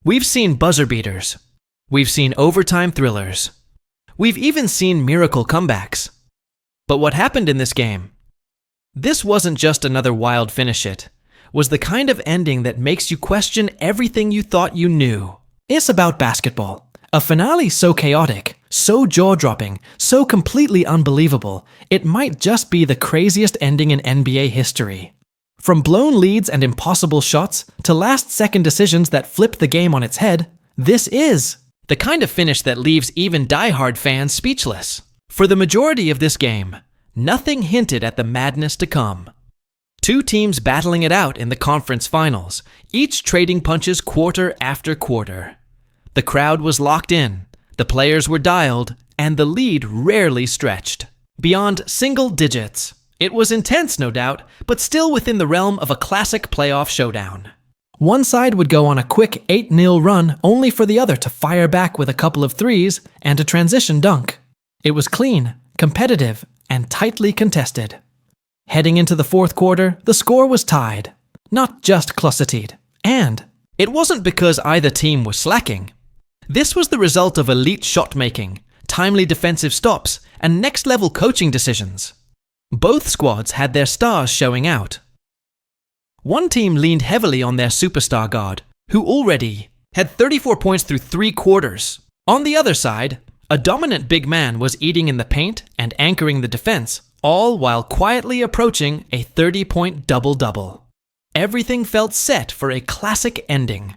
We've seen buzzer beaters. We've seen overtime thrillers. We've even seen miracle comebacks. But what happened in this game? This wasn't just another wild finish. It was the kind of ending that makes you question everything you thought you knew. It's about basketball. A finale so chaotic, so jaw-dropping, so completely unbelievable, it might just be the craziest ending in NBA history. From blown leads and impossible shots to last-second decisions that flip the game on its head, this is the kind of finish that leaves even die-hard fans speechless. For the majority of this game, nothing hinted at the madness to come. Two teams battling it out in the conference finals, each trading punches quarter after quarter. The crowd was locked in, the players were dialed, and the lead rarely stretched beyond single digits. It was intense, no doubt, but still within the realm of a classic playoff showdown. One side would go on a quick 8-0 run only for the other to fire back with a couple of threes and a transition dunk. It was clean, competitive, and tightly contested. Heading into the fourth quarter, the score was tied, not just closeted. And it wasn't because either team was slacking. This was the result of elite shot-making, timely defensive stops, and next-level coaching decisions. Both squads had their stars showing out. One team leaned heavily on their superstar guard, who already had 34 points through 3 quarters. On the other side, a dominant big man was eating in the paint and anchoring the defense, all while quietly approaching a 30-point double-double. Everything felt set for a classic ending.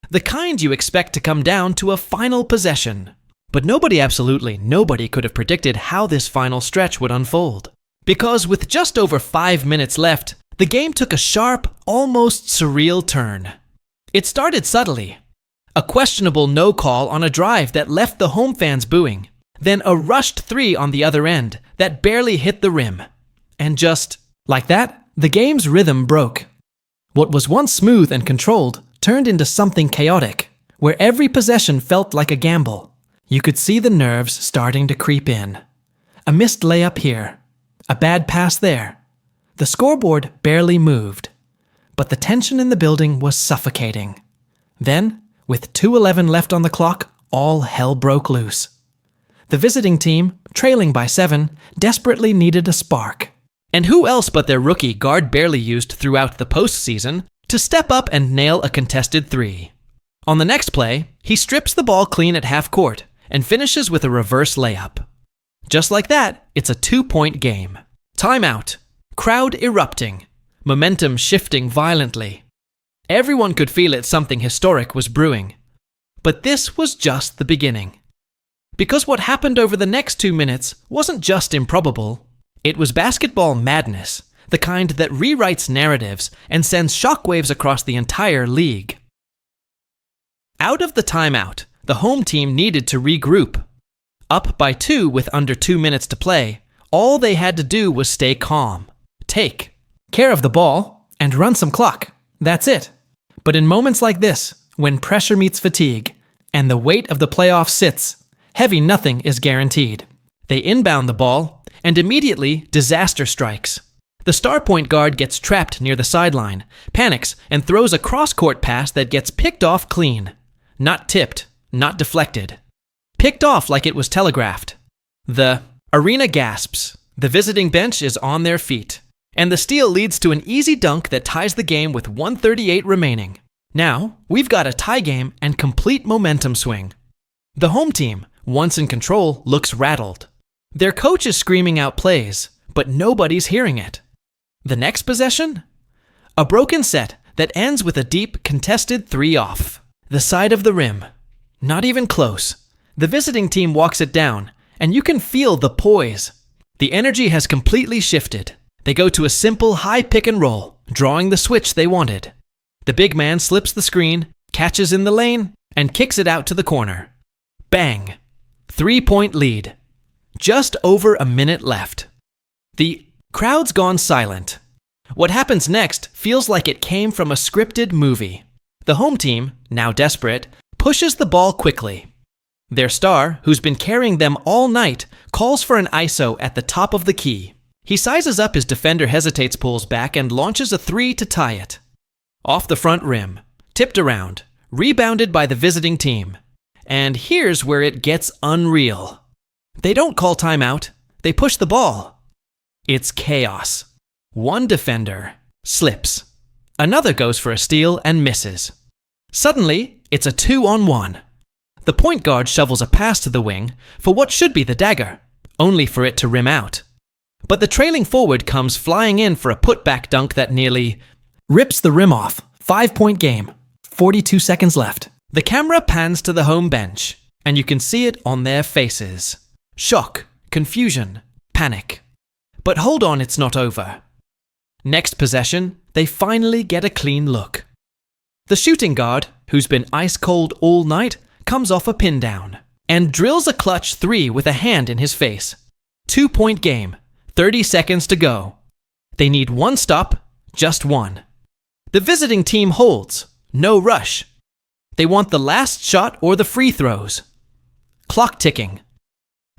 The kind you expect to come down to a final possession. But absolutely nobody could have predicted how this final stretch would unfold. Because with just over 5 minutes left, the game took a sharp, almost surreal turn. It started subtly. A questionable no call on a drive that left the home fans booing. Then a rushed 3 on the other end that barely hit the rim. And just like that, the game's rhythm broke. What was once smooth and controlled turned into something chaotic, where every possession felt like a gamble. You could see the nerves starting to creep in. A missed layup here. A bad pass there. The scoreboard barely moved, but the tension in the building was suffocating. Then, with 2:11 left on the clock, all hell broke loose. The visiting team, trailing by 7, desperately needed a spark. And who else but their rookie guard barely used throughout the postseason to step up and nail a contested 3. On the next play, he strips the ball clean at half court and finishes with a reverse layup. Just like that, it's a 2-point game. Timeout. Crowd erupting. Momentum shifting violently. Everyone could feel it, something historic was brewing. But this was just the beginning. Because what happened over the next 2 minutes wasn't just improbable. It was basketball madness, the kind that rewrites narratives and sends shockwaves across the entire league. Out of the timeout, the home team needed to regroup. Up by 2 with under 2 minutes to play, all they had to do was stay calm, take care of the ball, and run some clock. That's it. But in moments like this, when pressure meets fatigue, and the weight of the playoffs sits, heavy nothing is guaranteed. They inbound the ball, and immediately disaster strikes. The star point guard gets trapped near the sideline, panics, and throws a cross-court pass that gets picked off clean. Not tipped, not deflected. Picked off like it was telegraphed. The arena gasps. The visiting bench is on their feet. And the steal leads to an easy dunk that ties the game with 1:38 remaining. Now, we've got a tie game and complete momentum swing. The home team, once in control, looks rattled. Their coach is screaming out plays, but nobody's hearing it. The next possession? A broken set that ends with a deep, contested 3 off the side of the rim. Not even close. The visiting team walks it down, and you can feel the poise. The energy has completely shifted. They go to a simple high pick and roll, drawing the switch they wanted. The big man slips the screen, catches in the lane, and kicks it out to the corner. Bang! 3-point lead. Just over a minute left. The crowd's gone silent. What happens next feels like it came from a scripted movie. The home team, now desperate, pushes the ball quickly. Their star, who's been carrying them all night, calls for an ISO at the top of the key. He sizes up his defender, hesitates, pulls back, and launches a 3 to tie it. Off the front rim, tipped around, rebounded by the visiting team. And here's where it gets unreal. They don't call timeout, they push the ball. It's chaos. One defender slips. Another goes for a steal and misses. Suddenly, it's a 2-on-1. The point guard shovels a pass to the wing for what should be the dagger, only for it to rim out. But the trailing forward comes flying in for a putback dunk that nearly rips the rim off. 5-point game. 42 seconds left. The camera pans to the home bench, and you can see it on their faces. Shock, confusion, panic. But hold on, it's not over. Next possession, they finally get a clean look. The shooting guard, who's been ice cold all night, comes off a pin down and drills a clutch 3 with a hand in his face. 2-point game, 30 seconds to go. They need one stop, just one. The visiting team holds, no rush. They want the last shot or the free throws. Clock ticking.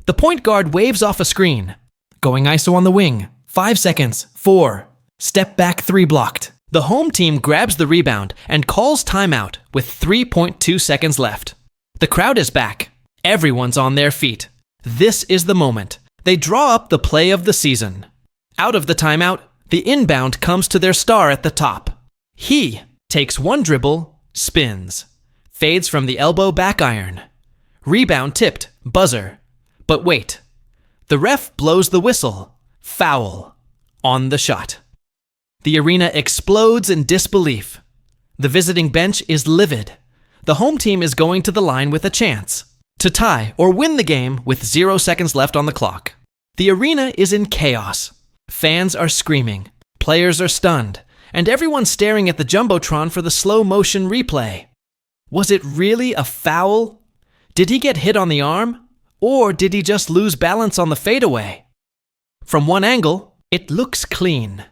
The point guard waves off a screen. Going ISO on the wing. 5 seconds. 4. Step back 3 blocked. The home team grabs the rebound and calls timeout with 3.2 seconds left. The crowd is back. Everyone's on their feet. This is the moment. They draw up the play of the season. Out of the timeout, the inbound comes to their star at the top. He takes one dribble, spins, fades from the elbow back iron. Rebound tipped, buzzer. But wait. The ref blows the whistle. Foul. On the shot. The arena explodes in disbelief. The visiting bench is livid. The home team is going to the line with a chance to tie or win the game with 0 seconds left on the clock. The arena is in chaos. Fans are screaming, players are stunned, and everyone's staring at the jumbotron for the slow motion replay. Was it really a foul? Did he get hit on the arm? Or did he just lose balance on the fadeaway? From one angle, it looks clean.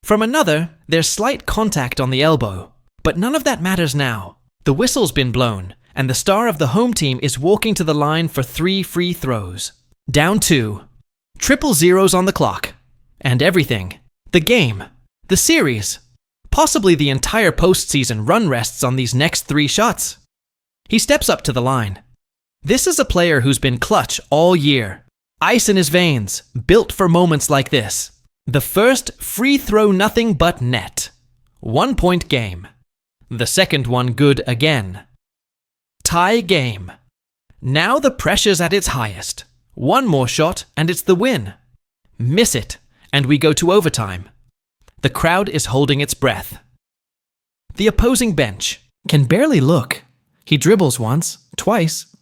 From another, there's slight contact on the elbow, but none of that matters now. The whistle's been blown, and the star of the home team is walking to the line for 3 free throws. Down 2. Triple zeros on the clock. And everything. The game. The series. Possibly the entire postseason run rests on these next 3 shots. He steps up to the line. This is a player who's been clutch all year. Ice in his veins, built for moments like this. The first free throw nothing but net. 1-point game. The second one good again. Tie game. Now the pressure's at its highest. One more shot and it's the win. Miss it, and we go to overtime. The crowd is holding its breath. The opposing bench can barely look. He dribbles once, twice,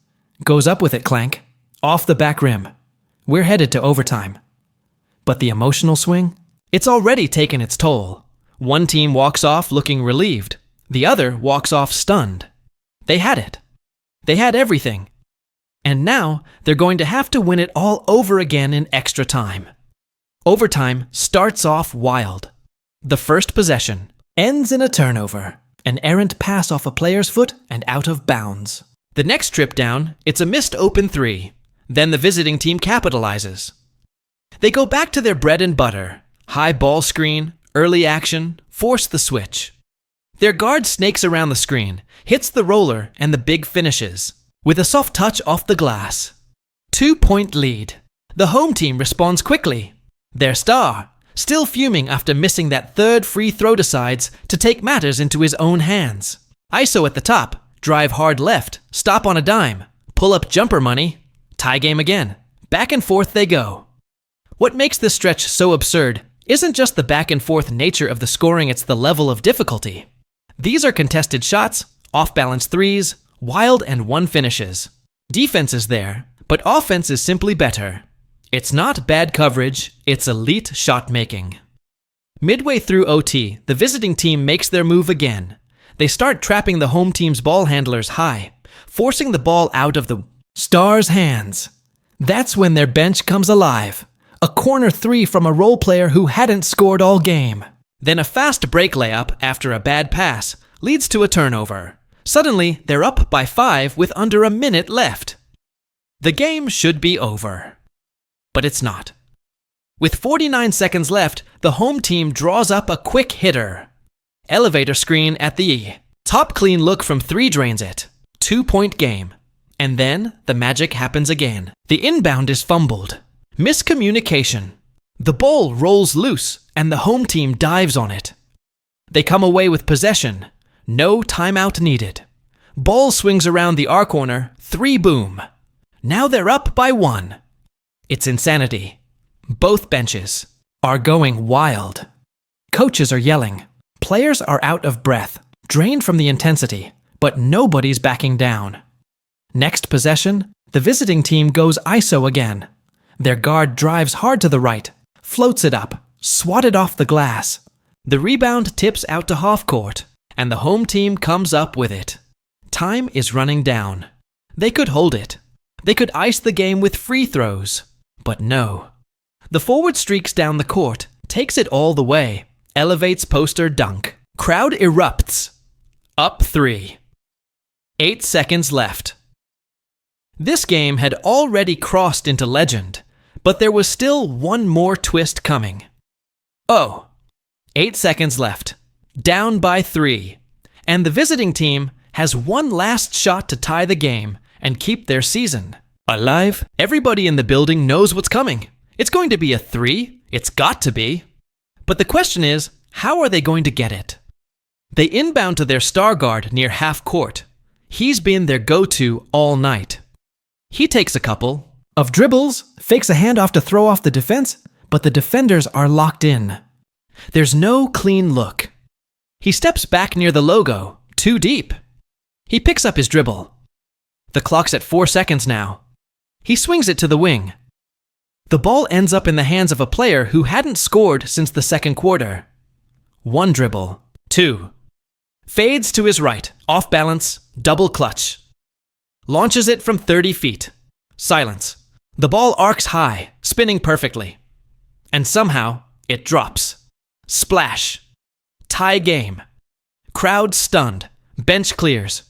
goes up with it clank, off the back rim. We're headed to overtime. But the emotional swing? It's already taken its toll. One team walks off looking relieved. The other walks off stunned. They had it. They had everything. And now they're going to have to win it all over again in extra time. Overtime starts off wild. The first possession ends in a turnover, an errant pass off a player's foot and out of bounds. The next trip down, it's a missed open 3. Then the visiting team capitalizes. They go back to their bread and butter. High ball screen, early action, force the switch. Their guard snakes around the screen, hits the roller, and the big finishes. With a soft touch off the glass. 2-point lead. The home team responds quickly. Their star, still fuming after missing that third free throw, decides to take matters into his own hands. ISO at the top, drive hard left, stop on a dime, pull up jumper money, tie game again. Back and forth they go. What makes this stretch so absurd isn't just the back and forth nature of the scoring, it's the level of difficulty. These are contested shots, off-balance threes, wild and one finishes. Defense is there, but offense is simply better. It's not bad coverage, it's elite shot making. Midway through OT, the visiting team makes their move again. They start trapping the home team's ball handlers high, forcing the ball out of the Stars' hands. That's when their bench comes alive. A corner 3 from a role player who hadn't scored all game. Then a fast break layup after a bad pass leads to a turnover. Suddenly, they're up by 5 with under a minute left. The game should be over. But it's not. With 49 seconds left, the home team draws up a quick hitter. Elevator screen at the E. Top clean look from 3 drains it. 2-point game. And then the magic happens again. The inbound is fumbled. Miscommunication. The ball rolls loose and the home team dives on it. They come away with possession. No timeout needed. Ball swings around the R corner. 3 boom. Now they're up by 1. It's insanity. Both benches are going wild. Coaches are yelling. Players are out of breath, drained from the intensity, but nobody's backing down. Next possession, the visiting team goes ISO again. Their guard drives hard to the right, floats it up, swatted off the glass. The rebound tips out to half court, and the home team comes up with it. Time is running down. They could hold it. They could ice the game with free throws, but no. The forward streaks down the court, takes it all the way, elevates poster dunk. Crowd erupts. Up 3. 8 seconds left. This game had already crossed into legend, but there was still one more twist coming. 8 seconds left. Down by 3. And the visiting team has one last shot to tie the game and keep their season alive. Everybody in the building knows what's coming. It's going to be a 3. It's got to be. But the question is, how are they going to get it? They inbound to their star guard near half court. He's been their go-to all night. He takes a couple of dribbles, fakes a handoff to throw off the defense, but the defenders are locked in. There's no clean look. He steps back near the logo, too deep. He picks up his dribble. The clock's at 4 seconds now. He swings it to the wing. The ball ends up in the hands of a player who hadn't scored since the second quarter. 1 dribble. 2. Fades to his right, off balance, double clutch. Launches it from 30 feet. Silence. The ball arcs high, spinning perfectly. And somehow, it drops. Splash. Tie game. Crowd stunned. Bench clears.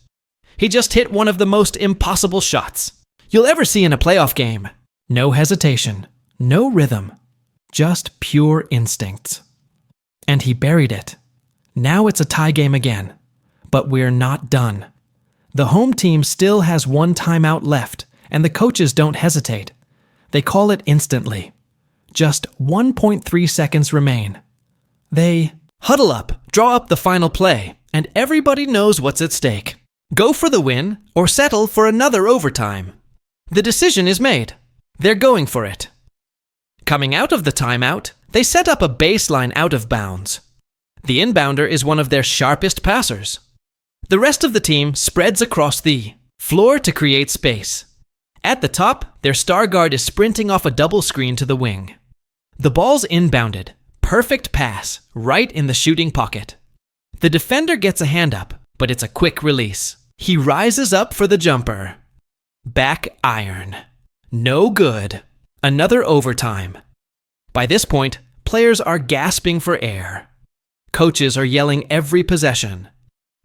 He just hit one of the most impossible shots you'll ever see in a playoff game. No hesitation, no rhythm, just pure instincts. And he buried it. Now it's a tie game again, but we're not done. The home team still has 1 timeout left, and the coaches don't hesitate. They call it instantly. Just 1.3 seconds remain. They huddle up, draw up the final play, and everybody knows what's at stake. Go for the win or settle for another overtime. The decision is made. They're going for it. Coming out of the timeout, they set up a baseline out of bounds. The inbounder is one of their sharpest passers. The rest of the team spreads across the floor to create space. At the top, their star guard is sprinting off a double screen to the wing. The ball's inbounded. Perfect pass, right in the shooting pocket. The defender gets a hand up, but it's a quick release. He rises up for the jumper. Back iron. No good. Another overtime. By this point, players are gasping for air. Coaches are yelling every possession.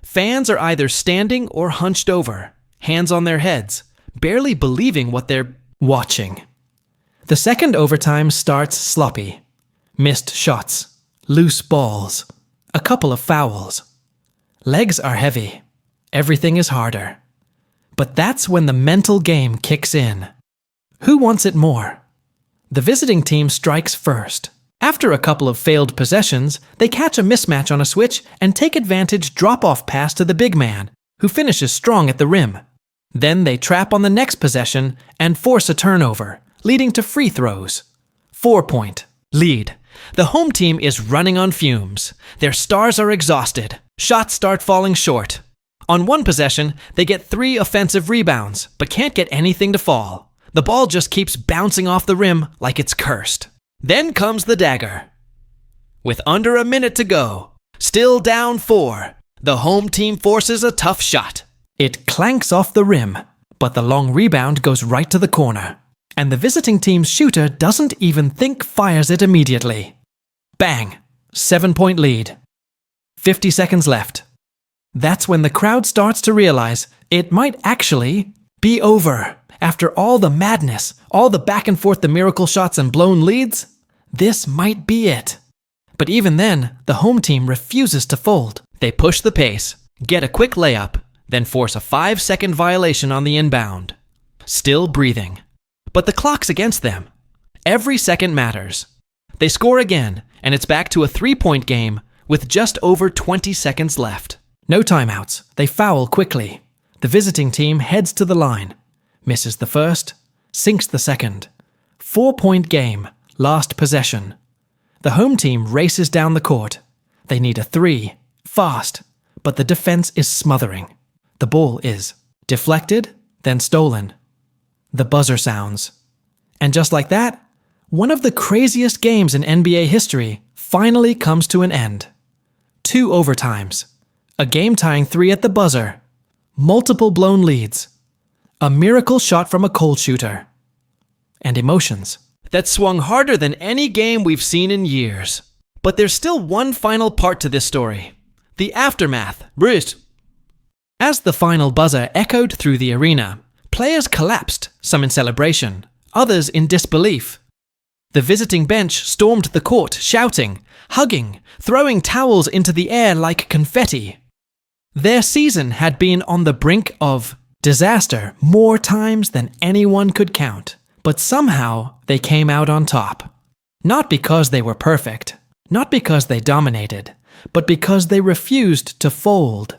Fans are either standing or hunched over, hands on their heads, barely believing what they're watching. The second overtime starts sloppy. Missed shots, loose balls, a couple of fouls. Legs are heavy. Everything is harder. But that's when the mental game kicks in. Who wants it more? The visiting team strikes first. After a couple of failed possessions, they catch a mismatch on a switch and take advantage drop-off pass to the big man, who finishes strong at the rim. Then they trap on the next possession and force a turnover, leading to free throws. 4-point lead. The home team is running on fumes. Their stars are exhausted. Shots start falling short. On one possession, they get 3 offensive rebounds, but can't get anything to fall. The ball just keeps bouncing off the rim like it's cursed. Then comes the dagger. With under a minute to go, still down 4, the home team forces a tough shot. It clanks off the rim, but the long rebound goes right to the corner. And the visiting team's shooter doesn't even think, fires it immediately. Bang! 7-point lead. 50 seconds left. That's when the crowd starts to realize it might actually be over. After all the madness, all the back and forth, the miracle shots and blown leads, this might be it. But even then, the home team refuses to fold. They push the pace, get a quick layup, then force a 5-second violation on the inbound. Still breathing. But the clock's against them. Every second matters. They score again, and it's back to a 3-point game with just over 20 seconds left. No timeouts. They foul quickly. The visiting team heads to the line. Misses the first, sinks the second. 4-point game, last possession. The home team races down the court. They need a 3, fast, but the defense is smothering. The ball is deflected, then stolen. The buzzer sounds. And just like that, one of the craziest games in NBA history finally comes to an end. 2 overtimes. A game-tying 3 at the buzzer. Multiple blown leads. A miracle shot from a cold shooter. And emotions that swung harder than any game we've seen in years. But there's still one final part to this story. The aftermath. Bruce. As the final buzzer echoed through the arena, players collapsed, some in celebration, others in disbelief. The visiting bench stormed the court, shouting, hugging, throwing towels into the air like confetti. Their season had been on the brink of disaster more times than anyone could count, but somehow they came out on top. Not because they were perfect, not because they dominated, but because they refused to fold.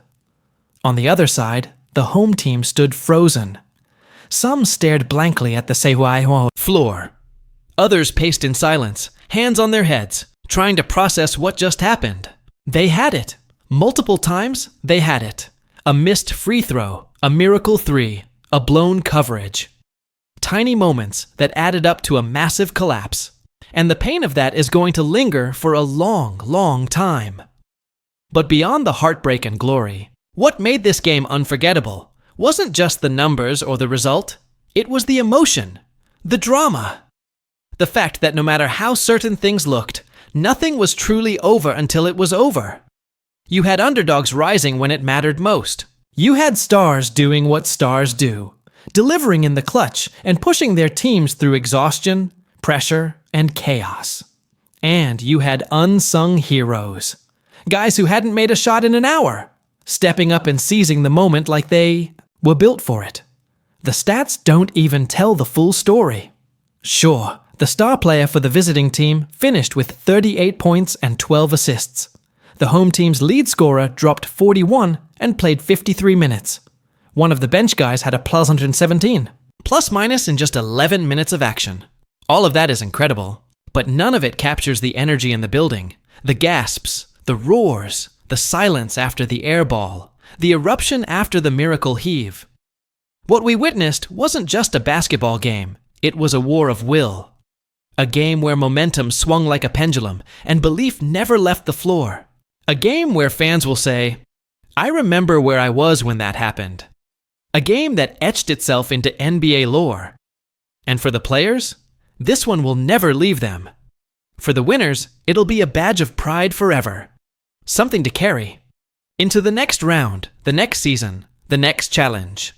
On the other side, the home team stood frozen. Some stared blankly at the Seiwai floor. Others paced in silence, hands on their heads, trying to process what just happened. They had it. Multiple times, they had it. A missed free throw, a miracle 3, a blown coverage. Tiny moments that added up to a massive collapse. And the pain of that is going to linger for a long, long time. But beyond the heartbreak and glory, what made this game unforgettable wasn't just the numbers or the result. It was the emotion, the drama. The fact that no matter how certain things looked, nothing was truly over until it was over. You had underdogs rising when it mattered most. You had stars doing what stars do, delivering in the clutch and pushing their teams through exhaustion, pressure, and chaos. And you had unsung heroes. Guys who hadn't made a shot in an hour, stepping up and seizing the moment like they were built for it. The stats don't even tell the full story. Sure, the star player for the visiting team finished with 38 points and 12 assists. The home team's lead scorer dropped 41 and played 53 minutes. One of the bench guys had a plus 117, plus minus in just 11 minutes of action. All of that is incredible, but none of it captures the energy in the building, the gasps, the roars, the silence after the air ball, the eruption after the miracle heave. What we witnessed wasn't just a basketball game, it was a war of will. A game where momentum swung like a pendulum and belief never left the floor. A game where fans will say, "I remember where I was when that happened." A game that etched itself into NBA lore. And for the players, this one will never leave them. For the winners, it'll be a badge of pride forever. Something to carry into the next round, the next season, the next challenge.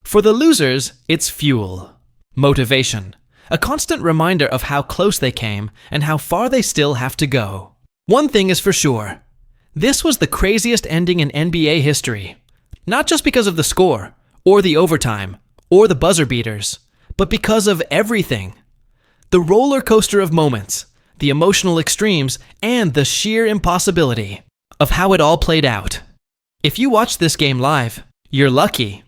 For the losers, it's fuel, motivation, a constant reminder of how close they came and how far they still have to go. One thing is for sure. This was the craziest ending in NBA history. Not just because of the score, or the overtime, or the buzzer beaters, but because of everything. The roller coaster of moments, the emotional extremes, and the sheer impossibility of how it all played out. If you watched this game live, you're lucky.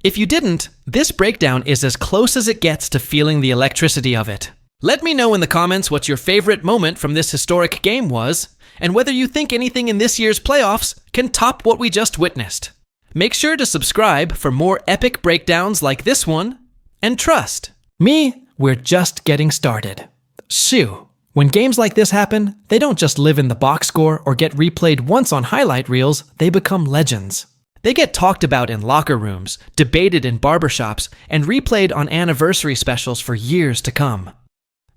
If you didn't, this breakdown is as close as it gets to feeling the electricity of it. Let me know in the comments what your favorite moment from this historic game was, and whether you think anything in this year's playoffs can top what we just witnessed. Make sure to subscribe for more epic breakdowns like this one, and trust me, we're just getting started. Shoo! When games like this happen, they don't just live in the box score or get replayed once on highlight reels, they become legends. They get talked about in locker rooms, debated in barbershops, and replayed on anniversary specials for years to come.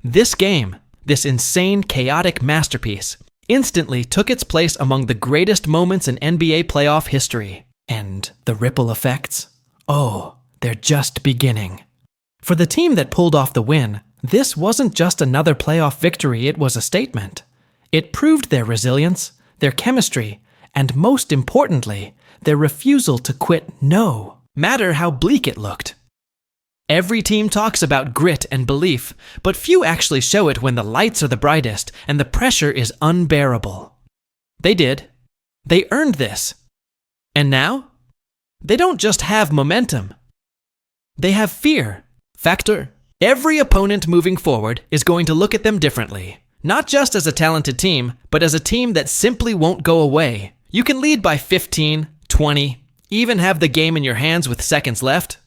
This game, this insane, chaotic masterpiece, instantly took its place among the greatest moments in NBA playoff history. And the ripple effects? Oh, they're just beginning. For the team that pulled off the win, this wasn't just another playoff victory, it was a statement. It proved their resilience, their chemistry, and most importantly, their refusal to quit no matter how bleak it looked. Every team talks about grit and belief, but few actually show it when the lights are the brightest and the pressure is unbearable. They did. They earned this. And now? They don't just have momentum. They have fear factor. Every opponent moving forward is going to look at them differently, not just as a talented team, but as a team that simply won't go away. You can lead by 15, 20, even have the game in your hands with seconds left.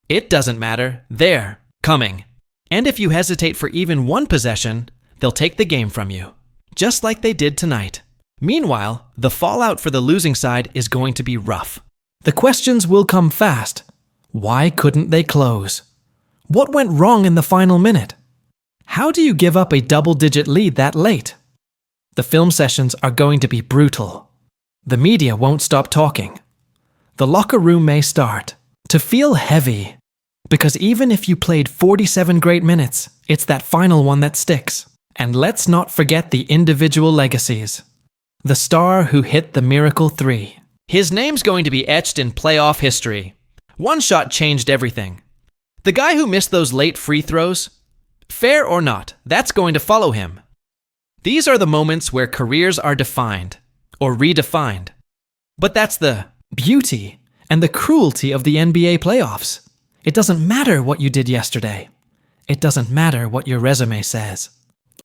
It doesn't matter. They're coming. And if you hesitate for even one possession, they'll take the game from you, just like they did tonight. Meanwhile, the fallout for the losing side is going to be rough. The questions will come fast. Why couldn't they close? What went wrong in the final minute? How do you give up a double-digit lead that late? The film sessions are going to be brutal. The media won't stop talking. The locker room may start to feel heavy. Because even if you played 47 great minutes, it's that final one that sticks. And let's not forget the individual legacies. The star who hit the miracle three. His name's going to be etched in playoff history. One shot changed everything. The guy who missed those late free throws, fair or not, that's going to follow him. These are the moments where careers are defined, or redefined. But that's the beauty and the cruelty of the NBA playoffs. It doesn't matter what you did yesterday. It doesn't matter what your resume says.